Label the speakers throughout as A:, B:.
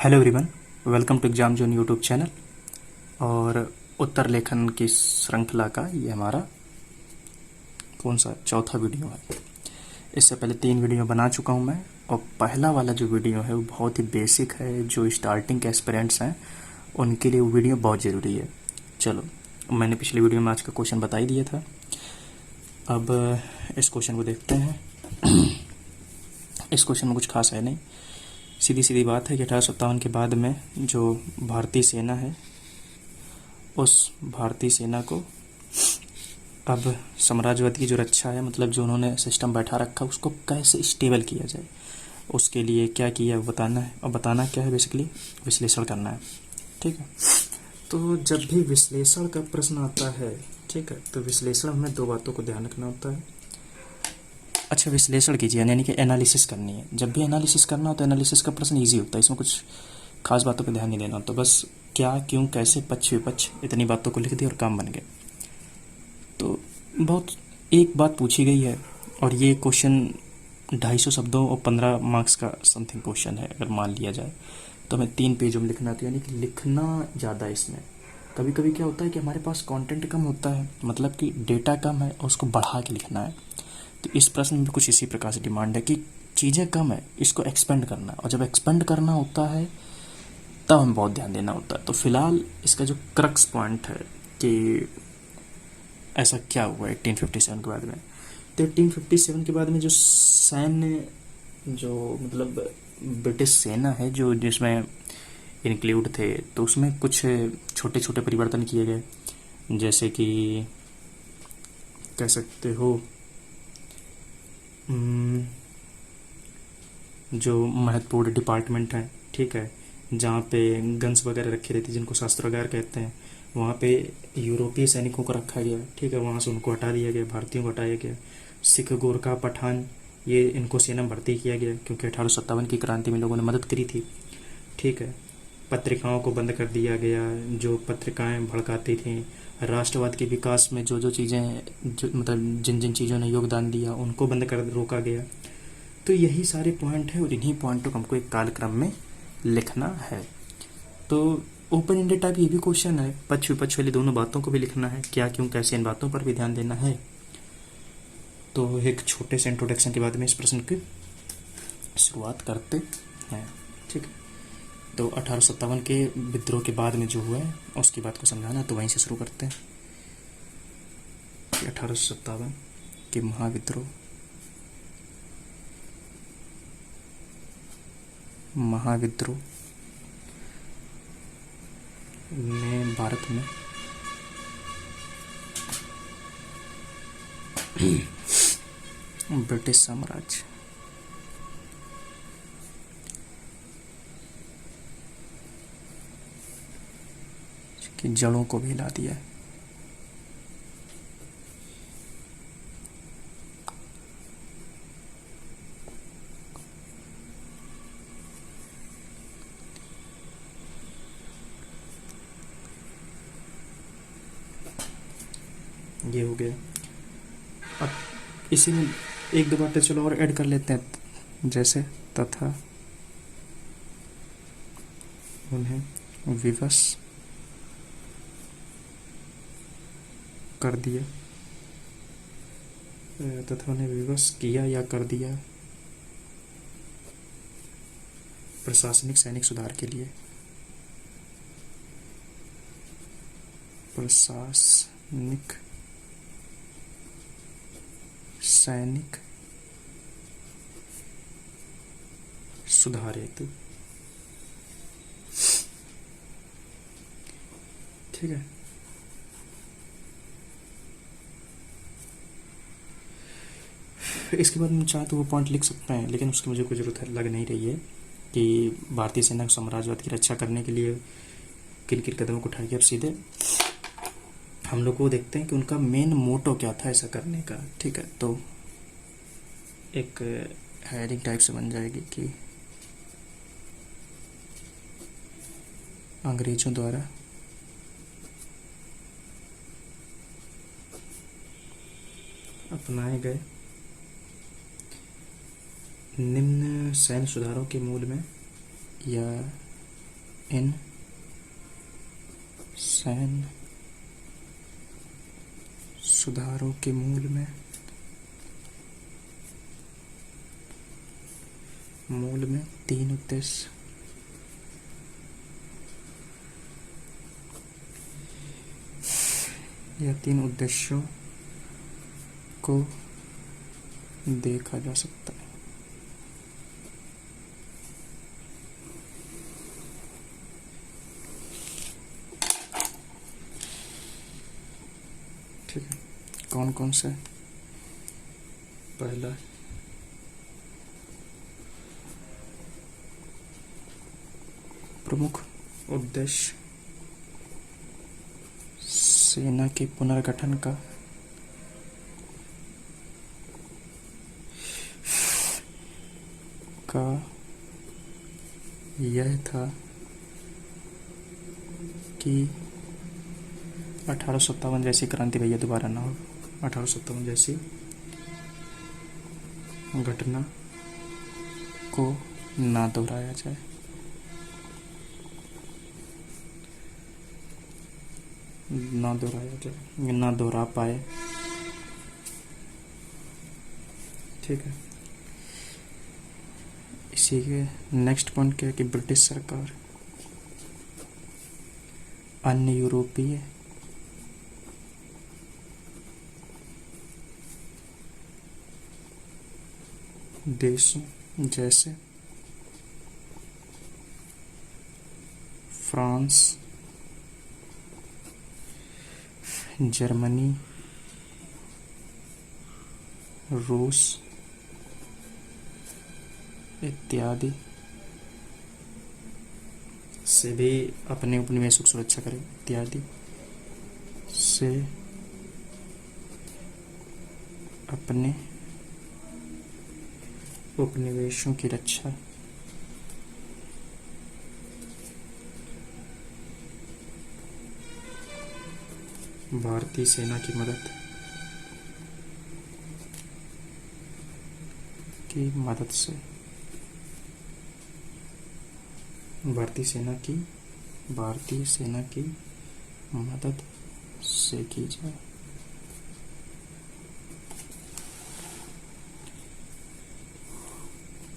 A: Hello everyone, welcome to exam zone YouTube channel. और उत्तर लेखन की श्रृंखला का ये हमारा कौन सा चौथा वीडियो है। इससे पहले 3 वीडियो बना चुका हूँ मैं, और पहला वाला जो वीडियो है वो बहुत ही बेसिक है। जो स्टार्टिंग के एस्पिरेंट्स हैं उनके लिए वो वीडियो बहुत ज़रूरी है। चलो, मैंने पिछले वीडियो में आज का क्वेश्चन बता ही दिया था। अब इस क्वेश्चन को देखते हैं। इस क्वेश्चन में कुछ खास है नहीं, सीधी सीधी बात है कि 1857 के बाद में जो भारतीय सेना है उस भारतीय सेना को अब साम्राज्यवाद की जो रक्षा है, मतलब जो उन्होंने सिस्टम बैठा रखा उसको कैसे स्टेबल किया जाए, उसके लिए क्या किया वो बताना है। और बताना क्या है, बेसिकली विश्लेषण करना है। ठीक है, तो जब भी विश्लेषण का प्रश्न आता है, ठीक है, तो विश्लेषण में 2 बातों को ध्यान रखना होता है। अच्छा, विश्लेषण कीजिए यानी कि एनालिसिस करनी है। जब भी एनालिसिस करना हो तो एनालिसिस का प्रश्न ईजी होता है, इसमें कुछ खास बातों पर ध्यान नहीं देना होता। बस क्या, क्यों, कैसे, पक्ष विपक्ष, इतनी बातों को लिख दिया और काम बन गया। तो बहुत एक बात पूछी गई है, और ये क्वेश्चन 250 शब्दों और 15 मार्क्स का समथिंग क्वेश्चन है। अगर मान लिया जाए तो हमें 3 पेजों में लिखना, तो यानी कि लिखना ज़्यादा है इसमें। कभी कभी क्या होता है कि हमारे पास कंटेंट कम होता है, मतलब कि डेटा कम है और उसको बढ़ा के लिखना है। तो इस प्रश्न में भी कुछ इसी प्रकार से डिमांड है कि चीज़ें कम है, इसको एक्सपेंड करना है, और जब एक्सपेंड करना होता है तब हमें बहुत ध्यान देना होता है। तो फिलहाल इसका जो क्रक्स पॉइंट है कि ऐसा क्या हुआ 1857 के बाद में। तो 1857 के बाद में जो सैन्य, जो मतलब ब्रिटिश सेना है जो जिसमें इंक्लूड थे, तो उसमें कुछ छोटे छोटे परिवर्तन किए गए। जैसे कि कह सकते हो जो महत्वपूर्ण डिपार्टमेंट हैं, ठीक है, जहाँ पे गन्स वगैरह रखी रहती जिनको शस्त्रागार कहते हैं, वहाँ पे यूरोपीय सैनिकों को रखा गया। ठीक है, वहाँ से उनको हटा दिया गया, भारतीयों को हटाया गया। सिख, गोरखा, पठान, ये इनको सेना में भर्ती किया गया क्योंकि 1857 की क्रांति में लोगों ने मदद करी थी। ठीक है, पत्रिकाओं को बंद कर दिया गया, जो पत्रिकाएं भड़काती थीं। राष्ट्रवाद के विकास में जो जो चीज़ें, जो मतलब जिन जिन चीज़ों ने योगदान दिया उनको बंद कर रोका गया। तो यही सारे पॉइंट हैं, और इन्हीं पॉइंटों को हमको एक कालक्रम में लिखना है। तो ओपन एंडेड टाइप ये भी क्वेश्चन है, पक्ष विपक्ष वाली दोनों बातों को भी लिखना है, क्या, क्यों, कैसे, इन बातों पर भी ध्यान देना है। तो एक छोटे से इंट्रोडक्शन के बाद में इस प्रश्न की शुरुआत करते हैं। ठीक है, तो 1857 के विद्रोह के बाद में जो हुआ है उसकी बात को समझाना, तो वहीं से शुरू करते हैं। 1857 के महाविद्रोह में भारत में ब्रिटिश साम्राज्य की जड़ों को भी हिला दिया है। ये हो गया। अब इसी में एक दो बातें चलो और ऐड कर लेते हैं, जैसे तथा उन्हें विवश कर दिया, तथा उन्हें विवश किया या कर दिया प्रशासनिक सैनिक सुधार के लिए। प्रशासनिक सैनिक सुधार हेतु। ठीक है, इसके बाद में चाहे तो वो पॉइंट लिख सकते हैं, लेकिन उसकी मुझे कोई ज़रूरत लग नहीं रही है कि भारतीय सेना साम्राज्यवाद की रक्षा करने के लिए किन किन कदमों को उठाएगी। अब सीधे हम लोग को देखते हैं कि उनका मेन मोटो क्या था ऐसा करने का। ठीक है, तो एक हेडिंग टाइप से बन जाएगी कि अंग्रेजों द्वारा अपनाए गए निम्न सैन्य सुधारों के मूल में या इन सैन्य सुधारों के मूल में 3 उद्देश्य या 3 उद्देश्यों को देखा जा सकता है। ठीक है, कौन कौन से? पहला प्रमुख उद्देश्य सेना के पुनर्गठन का यह था कि 1857 जैसी क्रांति भैया दोबारा ना हो। 1857 जैसी घटना को ना दोहराया जाए। ना दोहरा पाए। ठीक है, इसी के नेक्स्ट पॉइंट क्या है कि ब्रिटिश सरकार अन्य यूरोपीय देशों जैसे फ्रांस, जर्मनी, रूस इत्यादि से भी अपने उपनिवेशों की सुरक्षा करें, इत्यादि से अपने उपनिवेशों की रक्षा भारतीय सेना की मदद से भारतीय सेना की मदद से की जाए।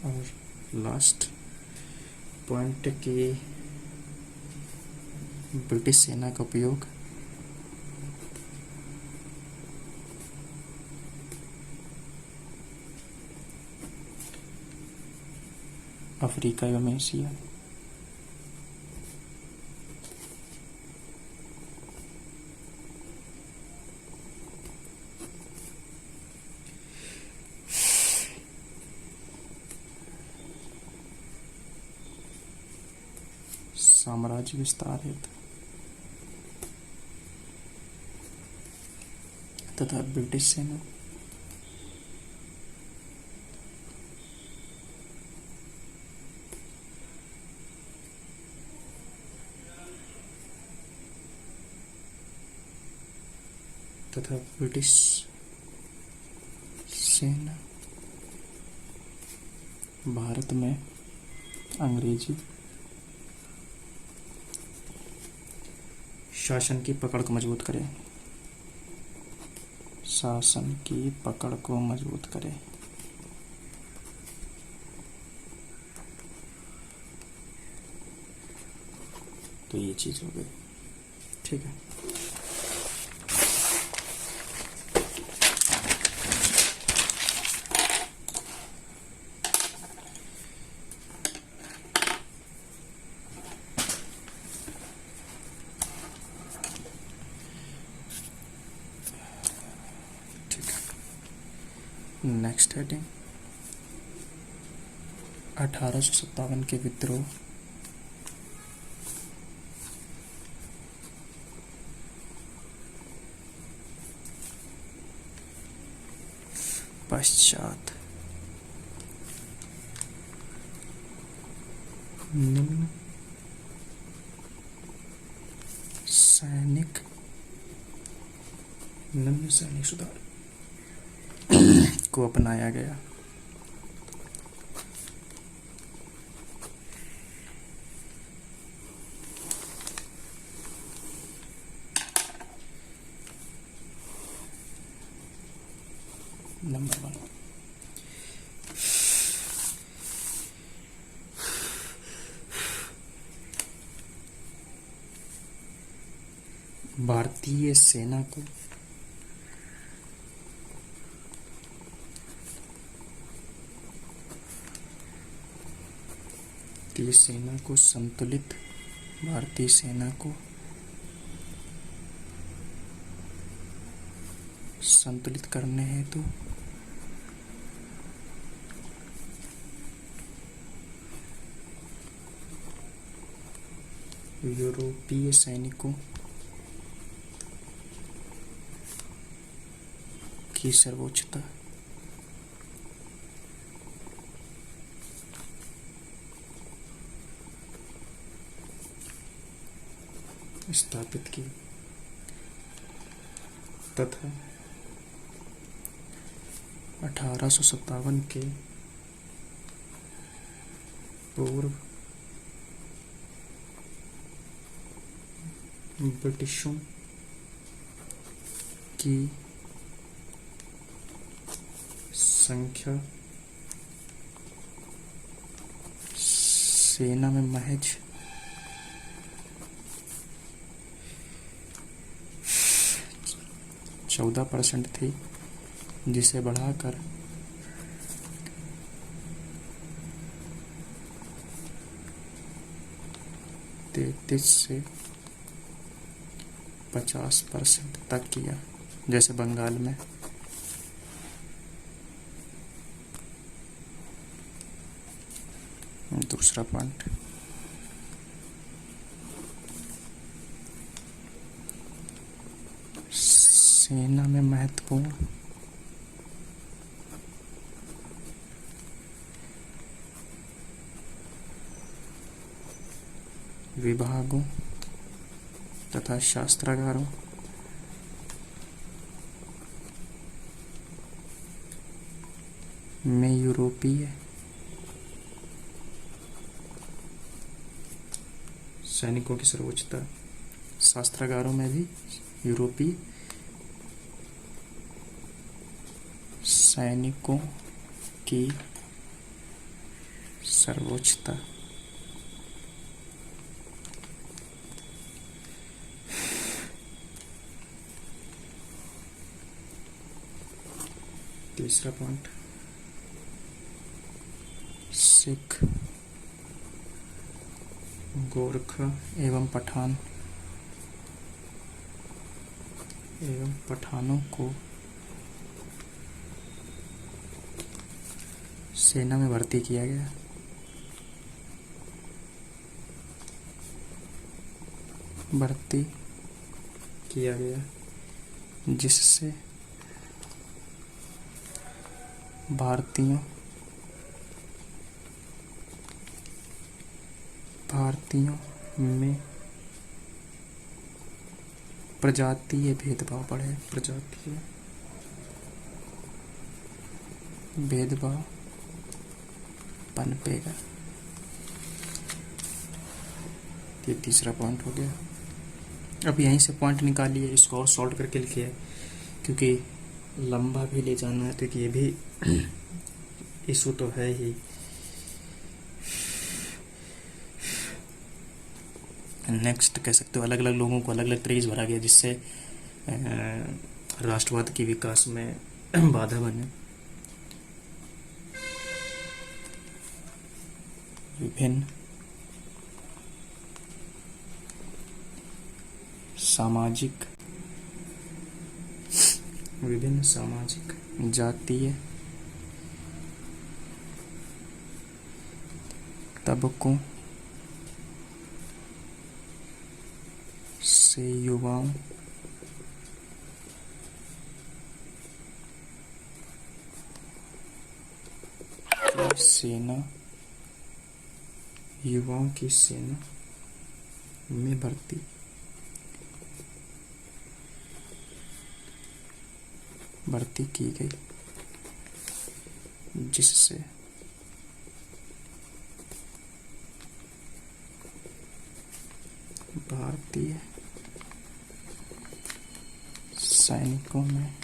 A: और लास्ट पॉइंट की ब्रिटिश सेना का उपयोग अफ्रीका एवं एशिया साम्राज्य विस्तार हेतु तथा ब्रिटिश सेना भारत में अंग्रेजी शासन की पकड़ को मजबूत करे। तो ये चीज हो गई। ठीक है, नेक्स्ट हेडिंग 1857 के विद्रोह पश्चात निम्न सैनिक सुधार को अपनाया गया। भारतीय सेना को भारतीय सेना को संतुलित करने हेतु यूरोपीय सैनिकों की सर्वोच्चता स्थापित की तथा 1857 के पूर्व ब्रिटिशों की संख्या सेना में महज 14% थी, जिसे बढ़ाकर 33 से 50% तक किया। जैसे बंगाल में दूसरा पॉइंट, सेना में महत्वपूर्ण विभागों तथा शस्त्रागारों में यूरोपीय सैनिकों की सर्वोच्चता, शस्त्रागारों में भी यूरोपीय सैनिकों की सर्वोच्चता। तीसरा पॉइंट, सिख, गोरखा एवं पठानों को सेना में भर्ती किया गया। जिससे भारतीयों में प्रजातीय भेदभाव पनपेगा। ये तीसरा पॉइंट हो गया। अब यहीं से पॉइंट निकालिए, इसको और सॉल्व करके लिखिए, क्योंकि लंबा भी ले जाना है, तो ये भी इशू तो है ही। नेक्स्ट कह सकते हो, अलग अलग लोगों को अलग अलग तरीके भरा गया, जिससे राष्ट्रवाद के विकास में बाधा बने। विभिन्न सामाजिक जातीय तबकों से युवाओं की सेना में भर्ती की गई, जिससे भारतीय सैनिकों में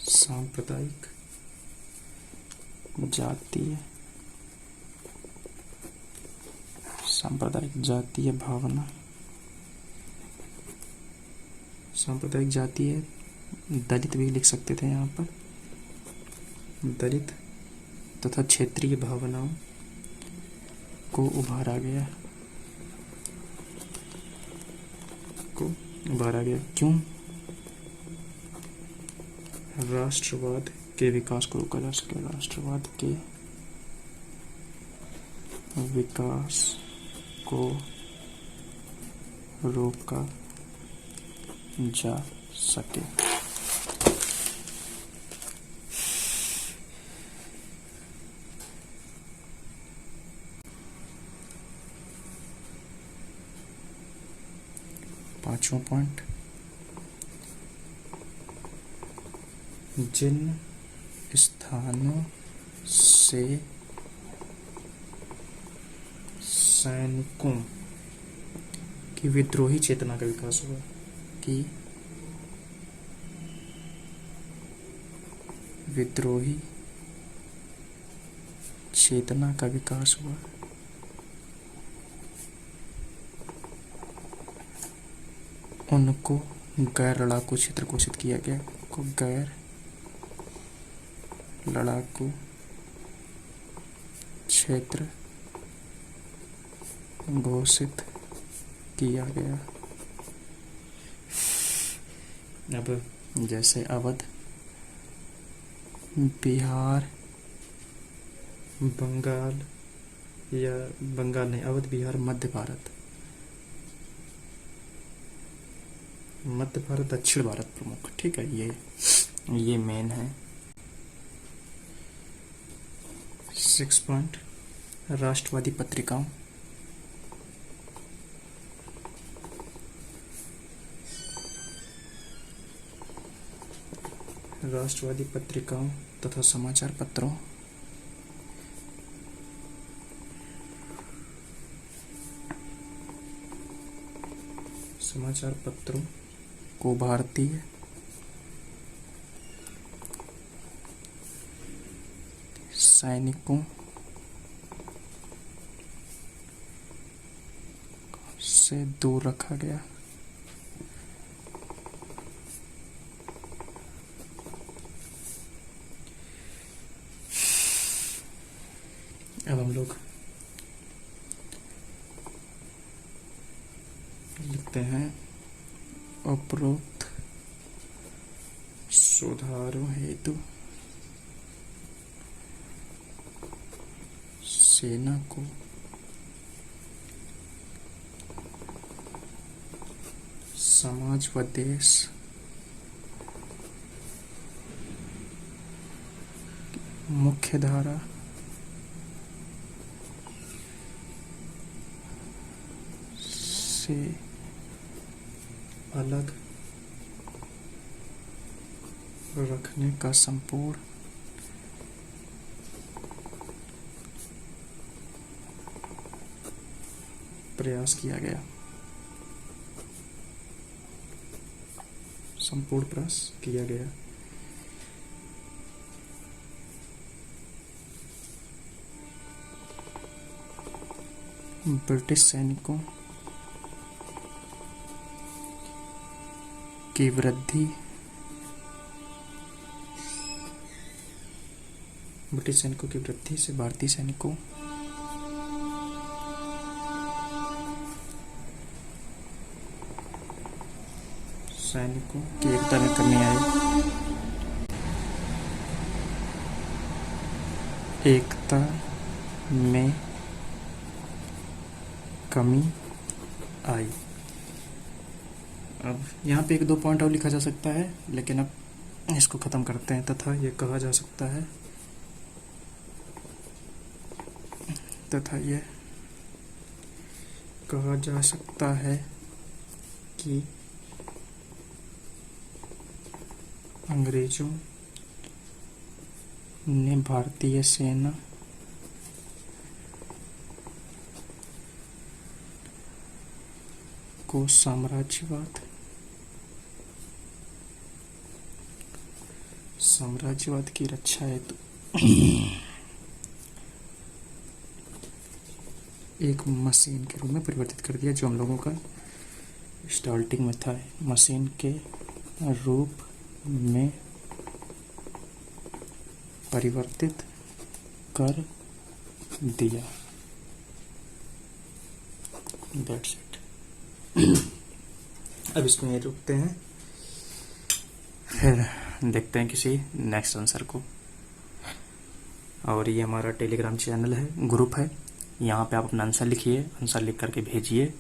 A: सांप्रदायिक, जातीय सांप्रदायिक जातीय भावना, सांप्रदायिक जातीय, दलित भी लिख सकते थे यहाँ पर, दलित तथा क्षेत्रीय भावनाओं को उभारा गया, क्यों? राष्ट्रवाद के विकास को रोका जा सके, राष्ट्रवाद के विकास को रोका जा सके। पांचवा पॉइंट, जिन स्थानों से सैनिकों की विद्रोही चेतना का विकास हुआ, कि विद्रोही चेतना का विकास हुआ, उनको गैर लड़ाकू क्षेत्र घोषित किया गया, को गैर लड़ाकू क्षेत्र घोषित किया गया। अब जैसे अवध, बिहार, बंगाल, या बंगाल नहीं, अवध, बिहार, मध्य भारत, दक्षिण भारत प्रमुख, ठीक है, ये मेन है। 6 पॉइंट, राष्ट्रवादी पत्रिकाओं, राष्ट्रवादी पत्रिकाओं तथा समाचार पत्रों, को भारतीय सैनिकों से दूर रखा गया। अब हम लोग लिखते हैं, उपरोक्त सुधारों हेतु सेना को समाज व देश मुख्यधारा से अलग रखने का संपूर्ण प्रयास किया गया, संपूर्ण प्रयास किया गया। ब्रिटिश सैनिकों की वृद्धि, ब्रिटिश सैनिकों की वृद्धि से भारतीय सैनिकों की एकता में कमी आई, एकता में कमी आई। अब यहाँ पे 1-2 पॉइंट और लिखा जा सकता है, लेकिन अब इसको खत्म करते हैं। तथा ये कहा जा सकता है, कि अंग्रेजों ने भारतीय सेना को साम्राज्यवाद की रक्षा हेतु एक मशीन के रूप में परिवर्तित कर दिया, जो हम लोगों का स्टार्टिंग में था। मशीन के रूप में परिवर्तित कर दिया। That's it. अब इसमें ये रुकते हैं, फिर देखते हैं किसी नेक्स्ट आंसर को। और ये हमारा टेलीग्राम चैनल है, ग्रुप है, यहाँ पे आप अपना आंसर लिखिए, आंसर लिख करके भेजिए।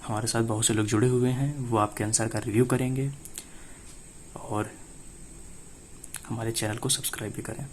A: हमारे साथ बहुत से लोग जुड़े हुए हैं, वो आपके आंसर का रिव्यू करेंगे और हमारे चैनल को सब्सक्राइब भी करें।